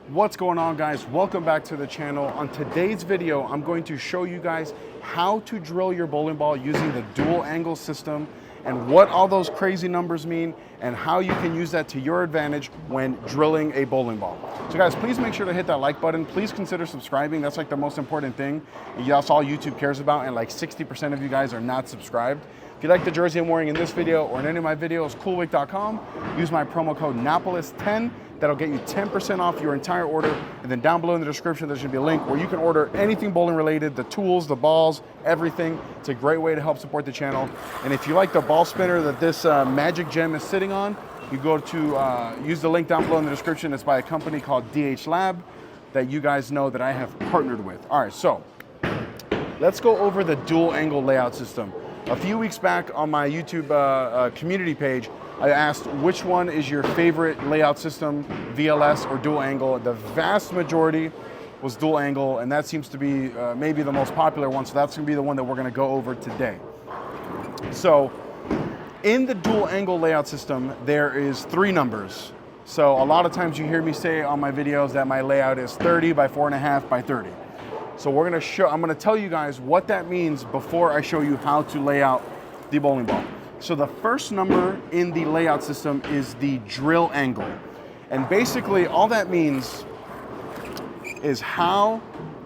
What's going on, guys? Welcome back to the channel. On today's video, I'm going to show you guys how to drill your bowling ball using the dual angle system and what all those crazy numbers mean and how you can use that to your advantage when drilling a bowling ball. So guys, please make sure to hit that like button. Please consider subscribing. That's like the most important thing. That's all YouTube cares about, and like 60% of you guys are not subscribed. If you like the jersey I'm wearing in this video or in any of my videos, coolwick.com, use my promo code Napoles10. That'll get you 10% off your entire order. And then down below in the description, there should be a link where you can order anything bowling related, the tools, the balls, everything. It's a great way to help support the channel. And if you like the ball spinner that this Magic Gem is sitting on, you go to use the link down below in the description. It's by a company called DH Lab that you guys know that I have partnered with. All right, so let's go over the dual angle layout system. A few weeks back on my YouTube community page, I asked which one is your favorite layout system, VLS or dual angle. The vast majority was dual angle, and that seems to be maybe the most popular one, so that's gonna be the one that we're gonna go over today. So in the dual angle layout system, there is 3 numbers. So a lot of times you hear me say on my videos that my layout is 30 by 4.5 by 30. So I'm gonna tell you guys what that means before I show you how to lay out the bowling ball. So the first number in the layout system is the drill angle. And basically all that means is how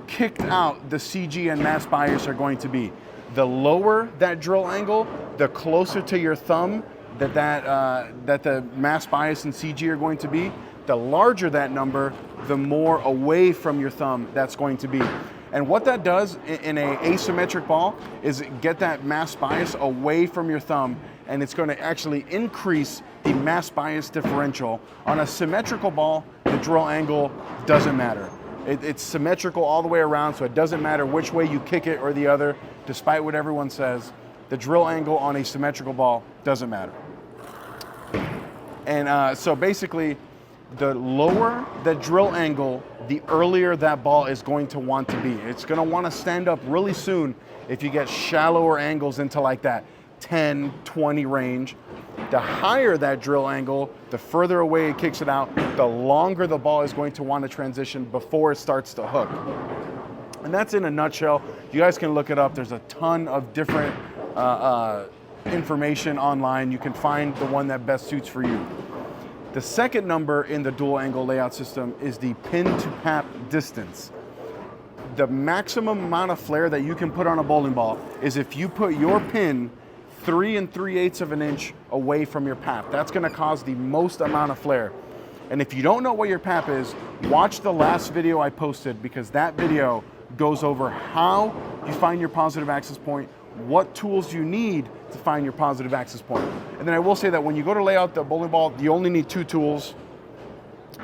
kicked out the CG and mass bias are going to be. The lower that drill angle, the closer to your thumb that the mass bias and CG are going to be. The larger that number, the more away from your thumb that's going to be. And what that does in an asymmetric ball is get that mass bias away from your thumb, and it's going to actually increase the mass bias differential. On a symmetrical ball, the drill angle doesn't matter. It's symmetrical all the way around, so it doesn't matter which way you kick it or the other, despite what everyone says. The drill angle on a symmetrical ball doesn't matter. And so basically, the lower the drill angle, the earlier that ball is going to want to be. It's going to want to stand up really soon if you get shallower angles into like that 10, 20 range. The higher that drill angle, the further away it kicks it out, the longer the ball is going to want to transition before it starts to hook. And that's in a nutshell. You guys can look it up. There's a ton of different information online. You can find the one that best suits for you. The second number in the dual angle layout system is the pin to pap distance. The maximum amount of flare that you can put on a bowling ball is if you put your pin 3 3/8 of an inch away from your pap. That's gonna cause the most amount of flare. And if you don't know what your pap is, watch the last video I posted, because that video goes over how you find your positive access point, what tools you need to find your positive access point. And then I will say that when you go to lay out the bowling ball, you only need 2 tools,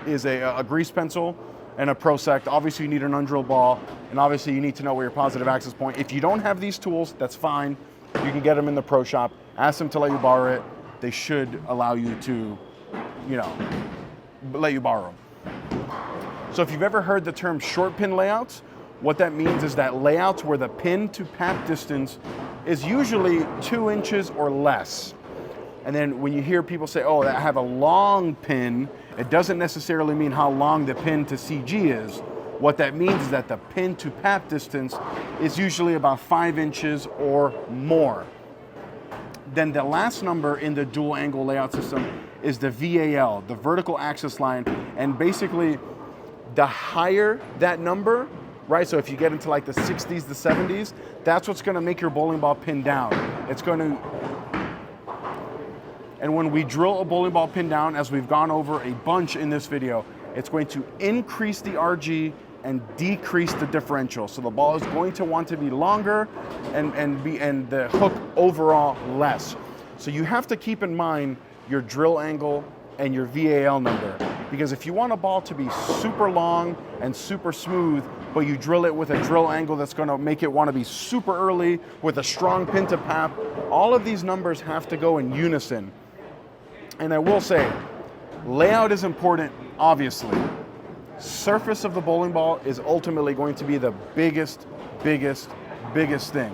is a grease pencil and a Prosect. Obviously you need an undrilled ball, and obviously you need to know where your positive access point. If you don't have these tools, that's fine. You can get them in the pro shop. Ask them to let you borrow it. They should allow you to, let you borrow them. So if you've ever heard the term short pin layouts, what that means is that layouts where the pin to pap distance is usually 2 inches or less. And then when you hear people say, oh, I have a long pin, it doesn't necessarily mean how long the pin to CG is. What that means is that the pin to pap distance is usually about 5 inches or more. Then the last number in the dual angle layout system is the VAL, the vertical axis line. And basically, the higher that number, right? So if you get into like the 60s, the 70s, that's what's gonna make your bowling ball pin down. It's gonna, and when we drill a bowling ball pin down, as we've gone over a bunch in this video, it's going to increase the RG and decrease the differential. So the ball is going to want to be longer and the hook overall less. So you have to keep in mind your drill angle and your VAL number. Because if you want a ball to be super long and super smooth, but you drill it with a drill angle that's gonna make it wanna be super early with a strong pin to pap, all of these numbers have to go in unison. And I will say, layout is important, obviously. Surface of the bowling ball is ultimately going to be the biggest thing.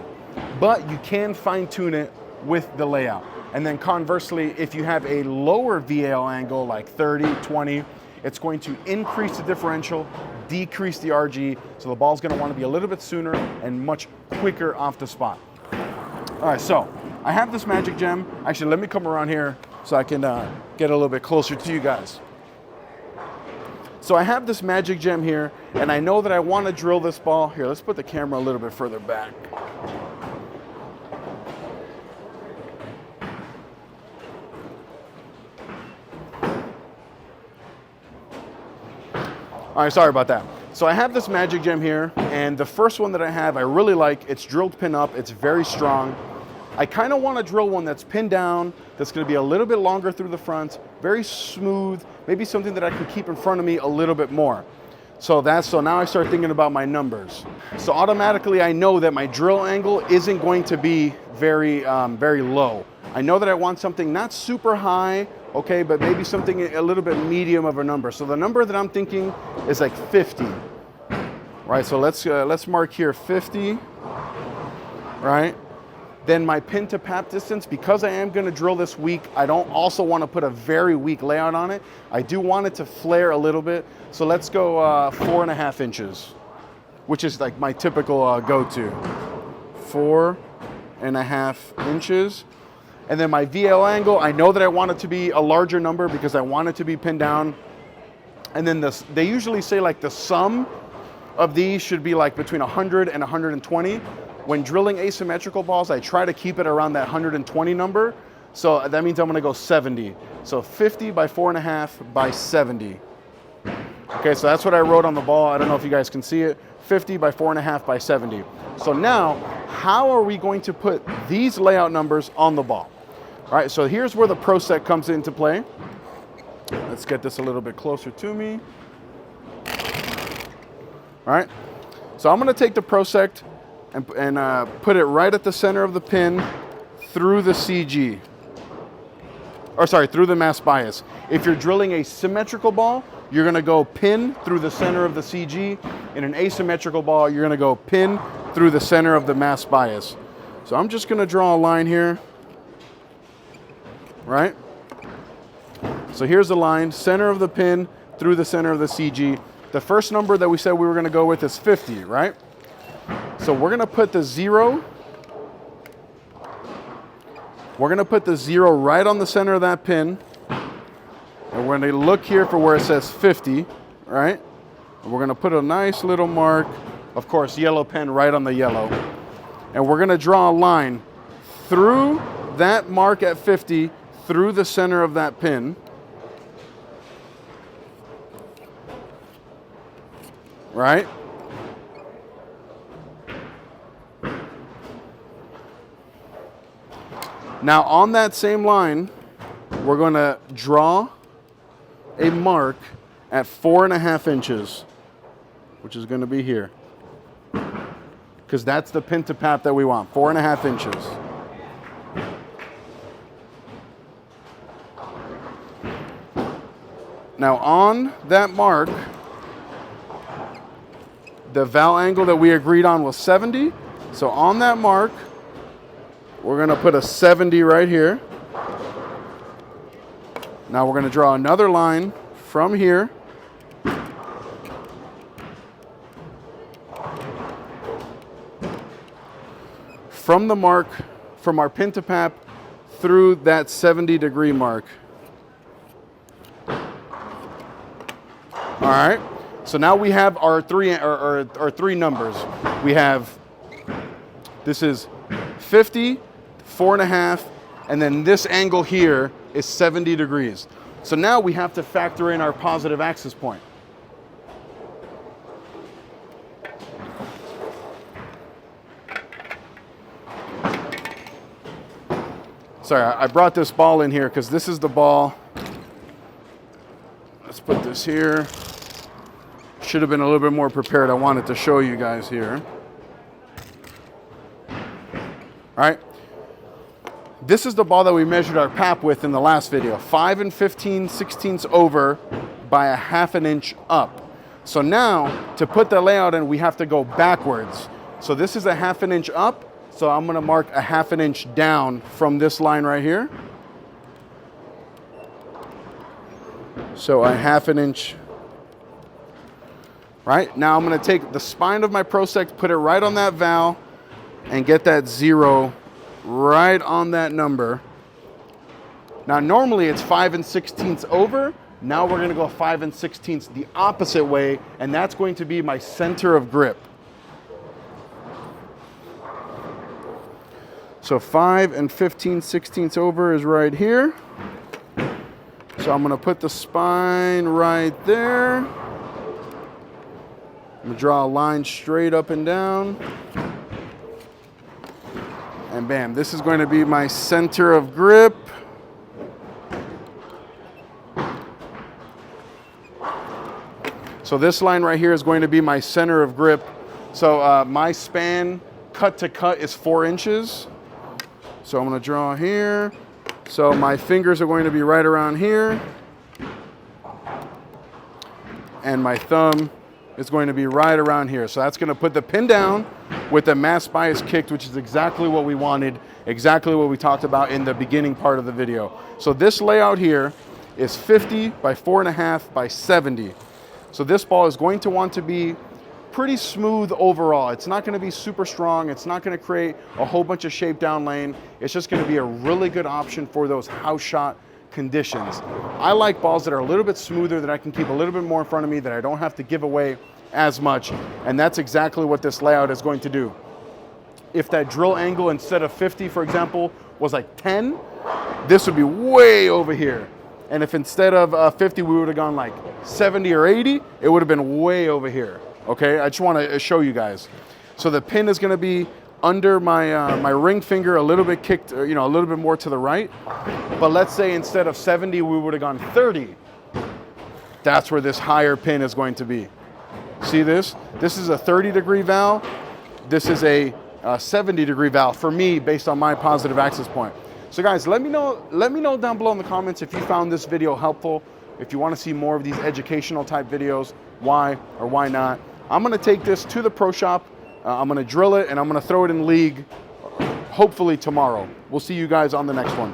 But you can fine tune it with the layout. And then conversely, if you have a lower VAL angle, like 30, 20, It's going to increase the differential, decrease the RG, so the ball's gonna wanna be a little bit sooner and much quicker off the spot. All right, so I have this Magic Gem. Actually, let me come around here so I can get a little bit closer to you guys. So I have this Magic Gem here, and I know that I wanna drill this ball. Here, let's put the camera a little bit further back. All right, sorry about that. So I have this Magic Gem here, and the first one that I have, I really like. It's drilled pin up, it's very strong. I kind of want to drill one that's pinned down, that's going to be a little bit longer through the front, very smooth, maybe something that I can keep in front of me a little bit more. So now I start thinking about my numbers. So automatically I know that my drill angle isn't going to be very low. I know that I want something not super high, okay, but maybe something a little bit medium of a number. So the number that I'm thinking is like 50, right? So let's mark here 50, right? Then my pin to pap distance, because I am gonna drill this weak, I don't also wanna put a very weak layout on it. I do want it to flare a little bit. So let's go 4.5 inches, which is like my typical go-to. 4.5 inches. And then my VL angle, I know that I want it to be a larger number because I want it to be pinned down. And then they usually say like the sum of these should be like between 100 and 120. When drilling asymmetrical balls, I try to keep it around that 120 number. So that means I'm gonna go 70. So 50 by 4.5 by 70. Okay, so that's what I wrote on the ball. I don't know if you guys can see it. 50 by 4.5 by 70. So now, how are we going to put these layout numbers on the ball? All right, so here's where the Pro Set comes into play. Let's get this a little bit closer to me. All right, so I'm gonna take the Pro Set and put it right at the center of the pin through the CG. Or sorry, through the mass bias. If you're drilling a symmetrical ball, you're gonna go pin through the center of the CG. In an asymmetrical ball, you're gonna go pin through the center of the mass bias. So I'm just gonna draw a line here, right? So here's the line, center of the pin through the center of the CG. The first number that we said we were gonna go with is 50, right? So we're gonna put the 0. We're gonna put the 0 right on the center of that pin. And we're gonna look here for where it says 50, right? And we're gonna put a nice little mark, of course, yellow pen right on the yellow. And we're gonna draw a line through that mark at 50, through the center of that pin. Right? Now on that same line, we're gonna draw a mark at 4.5 inches, which is gonna be here. Because that's the pin to pap that we want, 4.5 inches. Now on that mark, the val angle that we agreed on was 70. So on that mark, we're gonna put a 70 right here. Now we're gonna draw another line from here. From the mark, from our pin to pap through that 70-degree mark. All right, so now we have our three numbers. We have, this is 50, 4.5, and then this angle here is 70 degrees. So now we have to factor in our positive axis point. Sorry, I brought this ball in here because this is the ball. Let's put this here. Should have been a little bit more prepared. I wanted to show you guys here. All right. This is the ball that we measured our pap with in the last video. 5 15/16 over by 1/2 inch up. So now, to put the layout in, we have to go backwards. So this is 1/2 inch up. So I'm gonna mark 1/2 inch down from this line right here. So a 1/2 inch. Right, now I'm gonna take the spine of my Prosec, put it right on that valve, and get that 0 right on that number. Now normally it's 5 16ths over. Now we're gonna go 5 16ths the opposite way, and that's going to be my center of grip. So 5 15/16 over is right here. So I'm gonna put the spine right there. I'm gonna draw a line straight up and down. And bam, this is going to be my center of grip. So this line right here is going to be my center of grip. So my span cut to cut is 4 inches. So I'm gonna draw here. So my fingers are going to be right around here. And my thumb is going to be right around here. So that's gonna put the pin down with the mass bias kicked, which is exactly what we wanted, exactly what we talked about in the beginning part of the video. So this layout here is 50 by 4.5 by 70. So this ball is going to want to be pretty smooth overall. It's not going to be super strong. It's not going to create a whole bunch of shape down lane. It's just going to be a really good option for those house shot conditions. I like balls that are a little bit smoother, that I can keep a little bit more in front of me, that I don't have to give away as much. And that's exactly what this layout is going to do. If that drill angle instead of 50, for example, was like 10, this would be way over here. And if instead of 50, we would have gone like 70 or 80, it would have been way over here. Okay, I just want to show you guys. So the pin is going to be under my my ring finger, a little bit kicked, a little bit more to the right. But let's say instead of 70, we would have gone 30. That's where this higher pin is going to be. See this? This is a 30-degree valve. This is a 70-degree valve for me, based on my positive access point. So guys, let me know down below in the comments if you found this video helpful, if you want to see more of these educational type videos, why or why not. I'm going to take this to the pro shop. I'm going to drill it, and I'm going to throw it in league hopefully tomorrow. We'll see you guys on the next one.